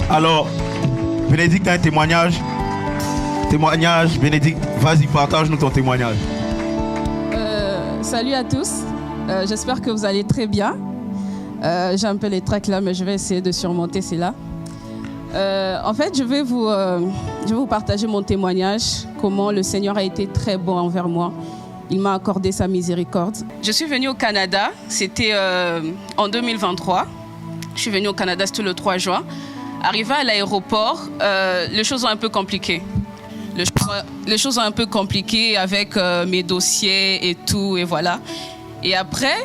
Alors, Bénédicte a un témoignage. Bénédicte, vas-y, partage-nous ton témoignage. Salut à tous, j'espère que vous allez très bien. J'ai un peu les tracts là, mais je vais essayer de surmonter cela. En fait, je vais vous partager mon témoignage, comment le Seigneur a été très bon envers moi. Il m'a accordé sa miséricorde. Je suis venue au Canada, c'était en 2023. Je suis venue au Canada, c'était le 3 juin. Arrivé à l'aéroport, les choses ont un peu compliqué. Les choses ont un peu compliqué avec mes dossiers et tout, et voilà. Et après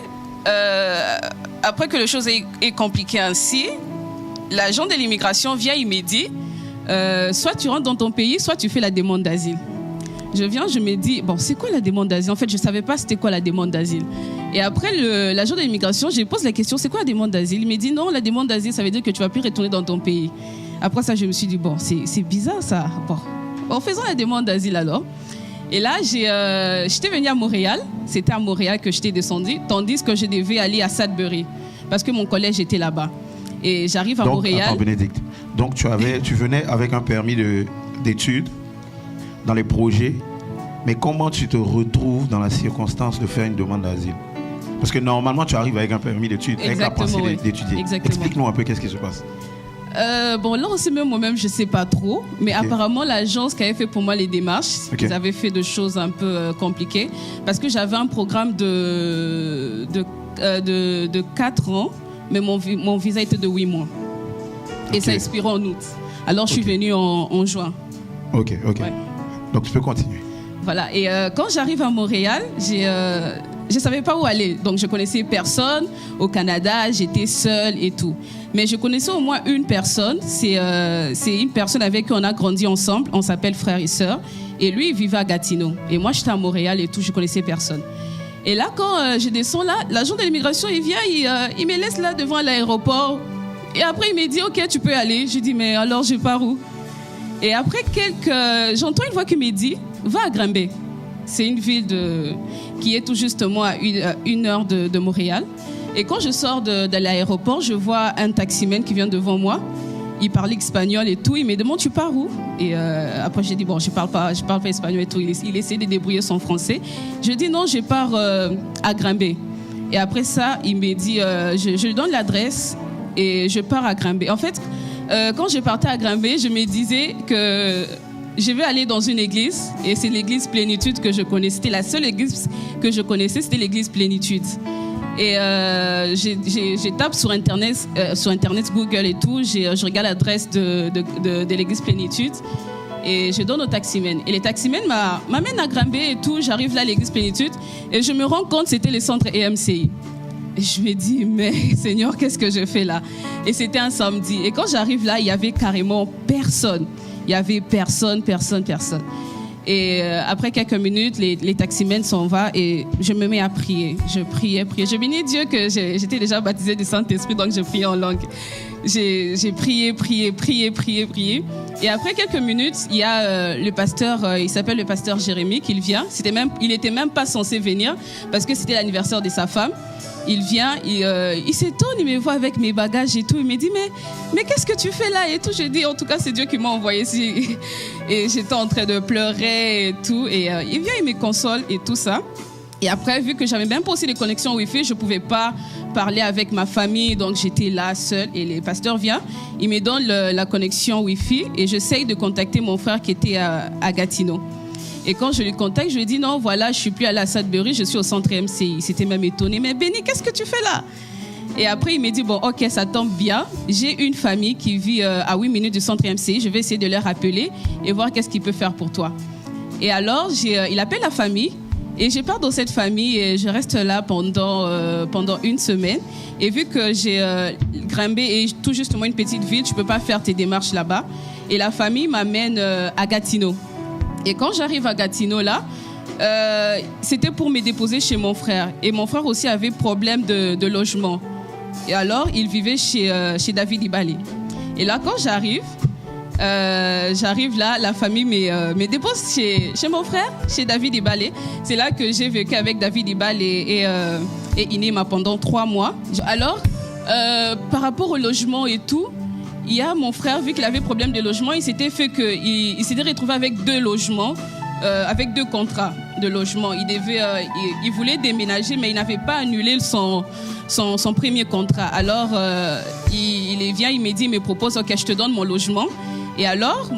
que les choses aient compliqué ainsi, l'agent de l'immigration vient, il me dit, soit tu rentres dans ton pays, soit tu fais la demande d'asile. Je viens, je me dis, bon, c'est quoi la demande d'asile? En fait, je ne savais pas c'était quoi la demande d'asile. Et après, l'agent de l'immigration, je lui pose la question, c'est quoi la demande d'asile? Il me dit, non, la demande d'asile, ça veut dire que tu ne vas plus retourner dans ton pays. Après ça, je me suis dit, bon, c'est bizarre ça. Bon, faisons la demande d'asile alors. Et là, j'étais venue à Montréal. C'était à Montréal que j'étais descendue, tandis que je devais aller à Sudbury, parce que mon collège était là-bas. Et j'arrive à Montréal. Attends, Bénédicte. Donc, tu venais avec un permis d'études dans les projets, mais comment tu te retrouves dans la circonstance de faire une demande d'asile? Parce que normalement, tu arrives avec un permis d'études, avec la pensée d'étudier. Explique-nous un peu qu'est-ce qui se passe. Bon, là aussi, même moi-même, je ne sais pas trop, mais apparemment, l'agence qui avait fait pour moi les démarches, ils avaient fait des choses un peu compliquées, parce que j'avais un programme de 4 ans, mais mon visa était de 8 mois. Et ça expirait en août. Alors, je suis venue en juin. Ok. Ouais. Donc, tu peux continuer. Voilà. Et quand j'arrive à Montréal, je ne savais pas où aller. Donc, je connaissais personne. Au Canada, j'étais seule et tout. Mais je connaissais au moins une personne. C'est une personne avec qui on a grandi ensemble. On s'appelle frère et sœur. Et lui, il vivait à Gatineau. Et moi, j'étais à Montréal et tout. Je connaissais personne. Et là, quand je descends là, l'agent de l'immigration, il vient, il me laisse là devant l'aéroport. Et après, il me dit, OK, tu peux aller. Je dis, mais alors, je pars où? Et après j'entends une voix qui me dit, va à Granby. C'est une ville qui est tout justement à une heure de Montréal. Et quand je sors de l'aéroport, je vois un taximène qui vient devant moi. Il parle espagnol et tout. Il me demande, tu pars où? Et après, j'ai dit, bon, je parle pas espagnol et tout. Il essaie de débrouiller son français. Je dis, non, je pars à Granby. Et après ça, il me dit, je lui donne l'adresse et je pars à Granby. En fait, quand je partais à Granby, je me disais que je vais aller dans une église, et c'est l'église Plénitude que je connaissais. C'était la seule église que je connaissais, c'était l'église Plénitude. Et je tape sur Internet Google et tout, je regarde l'adresse de l'église Plénitude et je donne au taximène. Et le taximène m'amène à Granby et tout, j'arrive là à l'église Plénitude et je me rends compte que c'était le centre EMCI. Et je me dis, mais Seigneur, qu'est-ce que je fais là? Et c'était un samedi. Et quand j'arrive là, il y avait carrément personne. Il y avait personne. Et après quelques minutes, les taximens s'en vont et je me mets à prier. Je priais. Je bénis Dieu que j'étais déjà baptisée du Saint-Esprit, donc je priais en langue. J'ai prié. Et après quelques minutes, il y a le pasteur, il s'appelle le pasteur Jérémie, qui vient. Il n'était même pas censé venir parce que c'était l'anniversaire de sa femme. Il vient, il s'étonne, il me voit avec mes bagages et tout. Il me dit, mais qu'est-ce que tu fais là et tout? J'ai dit, en tout cas, c'est Dieu qui m'a envoyé ici. Et j'étais en train de pleurer et tout. Et il vient, il me console et tout ça. Et après, vu que j'avais même pas aussi les connexions Wi-Fi, je pouvais pas parler avec ma famille. Donc, j'étais là seule. Et le pasteur vient, il me donne la connexion Wi-Fi. Et j'essaye de contacter mon frère qui était à Gatineau. Et quand je lui contacte, je lui dis non, voilà, je suis plus à la Sudbury, je suis au centre MCI. Il s'était même étonné. Mais Béni, qu'est-ce que tu fais là? Et après, il me dit, bon, ok, ça tombe bien. J'ai une famille qui vit à 8 minutes du centre MCI. Je vais essayer de leur appeler et voir qu'est-ce qu'il peut faire pour toi. Et alors, il appelle la famille. Et je pars dans cette famille et je reste là pendant une semaine. Et vu que Granby est tout justement une petite ville, tu ne peux pas faire tes démarches là-bas. Et la famille m'amène à Gatineau. Et quand j'arrive à Gatineau, là, c'était pour me déposer chez mon frère. Et mon frère aussi avait problème de logement. Et alors, il vivait chez David Ibalé. Et là, quand j'arrive là, la famille me dépose chez mon frère, chez David Ibalé. C'est là que j'ai vécu avec David Ibalé et Inema pendant 3 mois. Alors, par rapport au logement et tout, il y a mon frère, vu qu'il avait problème de logement, il s'était retrouvé avec 2 logements, avec 2 contrats de logement. Il voulait déménager, mais il n'avait pas annulé son premier contrat. Alors, il vient, il me propose, ok, je te donne mon logement. Et alors,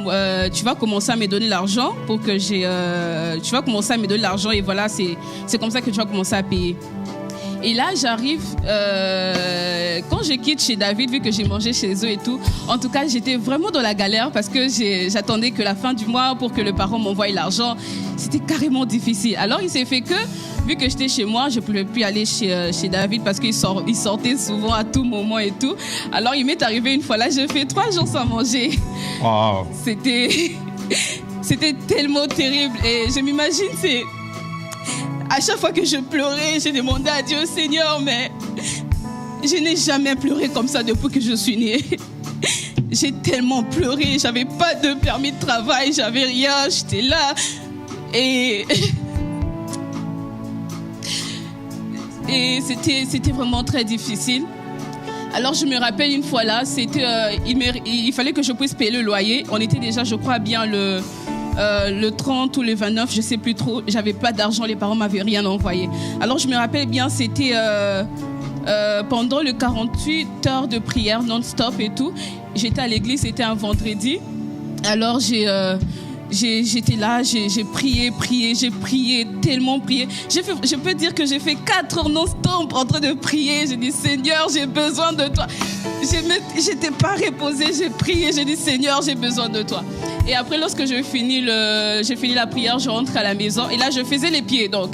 tu vas commencer à me donner l'argent tu vas commencer à me donner l'argent et voilà, c'est comme ça que tu vas commencer à payer. Et là, j'arrive, quand je quitte chez David, vu que j'ai mangé chez eux et tout, en tout cas, j'étais vraiment dans la galère parce que j'attendais que la fin du mois pour que le parent m'envoie l'argent. C'était carrément difficile. Alors, il s'est fait que, vu que j'étais chez moi, je ne pouvais plus aller chez David parce qu'il sortait souvent à tout moment et tout. Alors, il m'est arrivé une fois là, j'ai fait 3 jours sans manger. Wow. C'était tellement terrible. Et je m'imagine, à chaque fois que je pleurais, je demandais à Dieu, Seigneur, mais je n'ai jamais pleuré comme ça depuis que je suis née. J'ai tellement pleuré, j'avais pas de permis de travail, j'avais rien, j'étais là. Et c'était vraiment très difficile. Alors je me rappelle une fois là, il fallait que je puisse payer le loyer. On était déjà, je crois bien, le 30 ou le 29, je ne sais plus trop. J'avais pas d'argent, les parents m'avaient rien envoyé. Alors je me rappelle bien, c'était pendant le 48 heures de prière non-stop et tout. J'étais à l'église, c'était un vendredi. Alors j'étais là, j'ai prié, tellement prié. Je peux dire que j'ai fait 4 heures non-stop en train de prier. J'ai dit, Seigneur, j'ai besoin de toi. Je n'étais pas reposée, j'ai prié, j'ai dit, Seigneur, j'ai besoin de toi. Et après, lorsque j'ai fini la prière, je rentre à la maison. Et là, je faisais les pieds. Donc,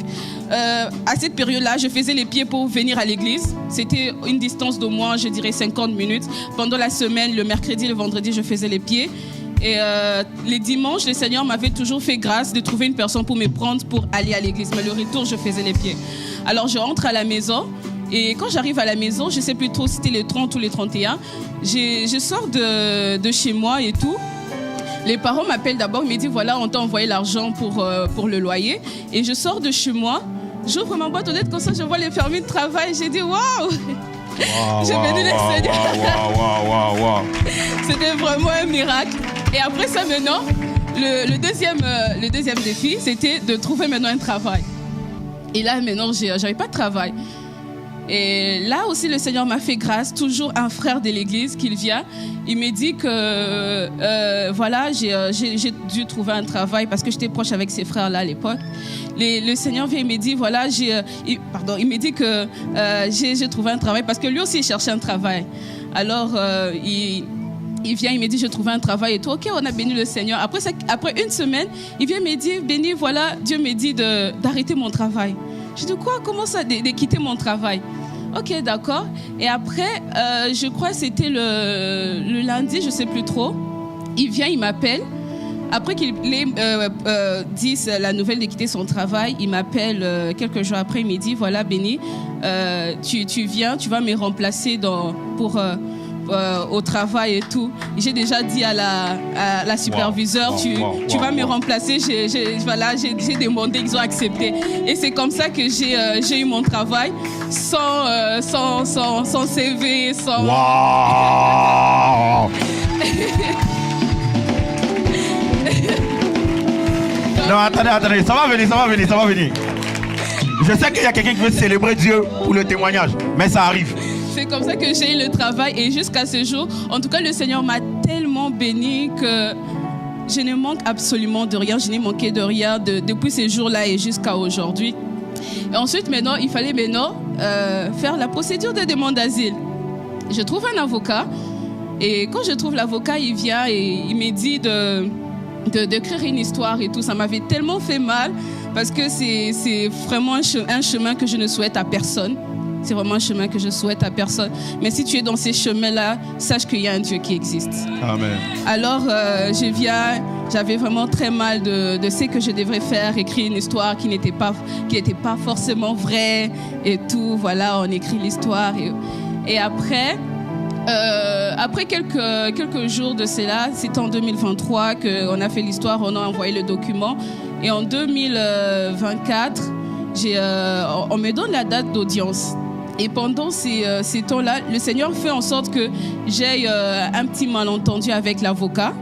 à cette période-là, je faisais les pieds pour venir à l'église. C'était une distance d'au moins, je dirais, 50 minutes. Pendant la semaine, le mercredi, le vendredi, je faisais les pieds. Et les dimanches, le Seigneur m'avait toujours fait grâce de trouver une personne pour me prendre pour aller à l'église. Mais le retour, je faisais les pieds. Alors, je rentre à la maison. Et quand j'arrive à la maison, je ne sais plus trop si c'était le 30 ou le 31, je sors de chez moi et tout. Les parents m'appellent d'abord, ils me disent, voilà, on t'a envoyé l'argent pour le loyer. Et je sors de chez moi, j'ouvre ma boîte aux lettres, comme ça, je vois les permis de travail. J'ai dit, waouh! J'ai béni le Seigneur. C'était vraiment un miracle. Et après ça, maintenant, le deuxième défi, c'était de trouver maintenant un travail. Et là, maintenant, j'avais pas de travail. Et là aussi, le Seigneur m'a fait grâce. Toujours un frère de l'église qui vient. Il me dit que, voilà, j'ai dû trouver un travail parce que j'étais proche avec ces frères-là à l'époque. Le Seigneur vient et me dit, voilà, il me dit que j'ai trouvé un travail parce que lui aussi, il cherchait un travail. Alors, il vient, il me dit, j'ai trouvé un travail et tout. Ok, on a béni le Seigneur. Après une semaine, il vient me dire, béni, voilà, Dieu me dit d'arrêter mon travail. Je dis, quoi? Comment ça, de quitter mon travail? Ok, d'accord. Et après, je crois que c'était le lundi, je ne sais plus trop. Il vient, il m'appelle. Après qu'il ait dit la nouvelle de quitter son travail, il m'appelle quelques jours après, il me dit, voilà, Béni, tu viens, tu vas me remplacer au travail et tout. J'ai déjà dit à la superviseure, tu vas me remplacer. J'ai demandé, ils ont accepté. Et c'est comme ça que j'ai eu mon travail sans CV, sans... Wow. Non, attendez, ça va venir. Je sais qu'il y a quelqu'un qui veut célébrer Dieu pour le témoignage, mais ça arrive. C'est comme ça que j'ai eu le travail et jusqu'à ce jour, en tout cas, le Seigneur m'a tellement béni que je ne manque absolument de rien. Je n'ai manqué de rien depuis ces jours-là et jusqu'à aujourd'hui. Et ensuite, maintenant, il fallait faire la procédure de demande d'asile. Je trouve un avocat et quand je trouve l'avocat, il vient et il me dit d'écrire une histoire et tout. Ça m'avait tellement fait mal parce que c'est vraiment un chemin que je ne souhaite à personne. C'est vraiment un chemin que je souhaite à personne. Mais si tu es dans ces chemins-là, sache qu'il y a un Dieu qui existe. Amen. Alors, j'avais vraiment très mal de ce que je devrais faire, écrire une histoire qui n'était pas forcément vraie et tout. Voilà, on écrit l'histoire. Et après quelques jours de cela, c'était en 2023 qu'on a fait l'histoire, on a envoyé le document. Et en 2024, on me donne la date d'audience. Et pendant ces temps-là, le Seigneur fait en sorte que j'ai un petit malentendu avec l'avocat.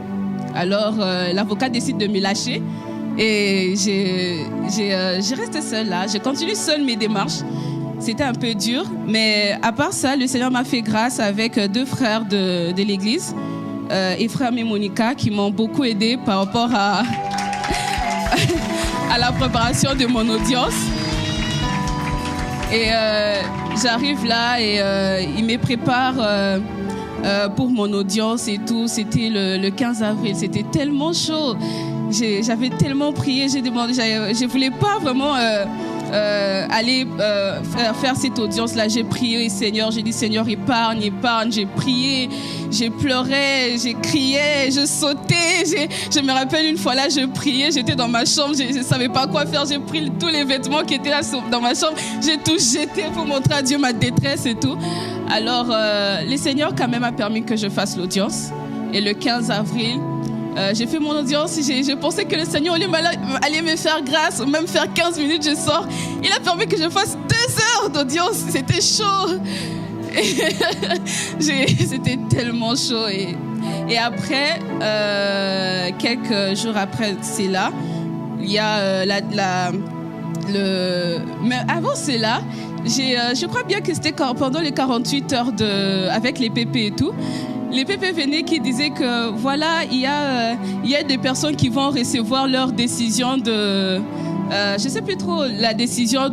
Alors, l'avocat décide de me lâcher. Et je reste seule là. Je continue seule mes démarches. C'était un peu dur. Mais à part ça, le Seigneur m'a fait grâce avec 2 frères de l'église, Ephraim et Monica, qui m'ont beaucoup aidé par rapport à la préparation de mon audience. Et j'arrive là et il me prépare pour mon audience et tout. C'était le 15 avril. C'était tellement chaud. J'avais tellement prié. J'ai demandé. Je ne voulais pas vraiment aller faire cette audience-là. J'ai prié, Seigneur. J'ai dit, Seigneur, épargne, épargne. J'ai prié, j'ai pleuré, j'ai crié, je sautais. Je me rappelle une fois là, je priais. J'étais dans ma chambre. Je ne savais pas quoi faire. J'ai pris tous les vêtements qui étaient là dans ma chambre. J'ai tout jeté pour montrer à Dieu ma détresse et tout. Alors, le Seigneur quand même a permis que je fasse l'audience. Et le 15 avril, j'ai fait mon audience. Je pensais que le Seigneur allait me faire grâce, ou même faire 15 minutes, je sors. Il a permis que je fasse 2 heures d'audience. C'était chaud. C'était tellement chaud. Et après, quelques jours après, c'est là. Il y a mais avant c'est là, je crois bien que c'était pendant les 48 heures avec les PP et tout. Les PP venaient qui disaient que voilà, il y a des personnes qui vont recevoir leur décision de... je ne sais plus trop, la décision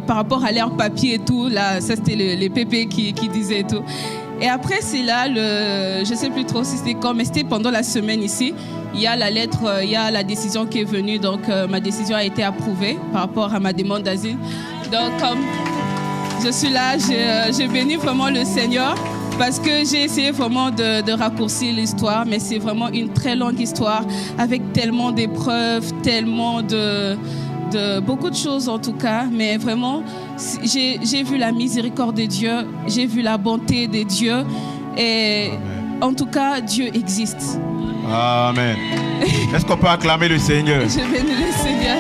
par rapport à leur papier et tout. Là, ça, c'était les PP qui disaient et tout. Et après, c'est là, je ne sais plus trop si c'était quand, mais c'était pendant la semaine ici. Il y a la lettre, il y a la décision qui est venue. Donc, ma décision a été approuvée par rapport à ma demande d'asile. Donc, comme je suis là, j'ai béni vraiment le Seigneur. Parce que j'ai essayé vraiment de raccourcir l'histoire, mais c'est vraiment une très longue histoire avec tellement d'épreuves, tellement de beaucoup de choses en tout cas. Mais vraiment, j'ai vu la miséricorde de Dieu, j'ai vu la bonté de Dieu et Amen. En tout cas, Dieu existe. Amen. Est-ce qu'on peut acclamer le Seigneur? Je bénis le Seigneur.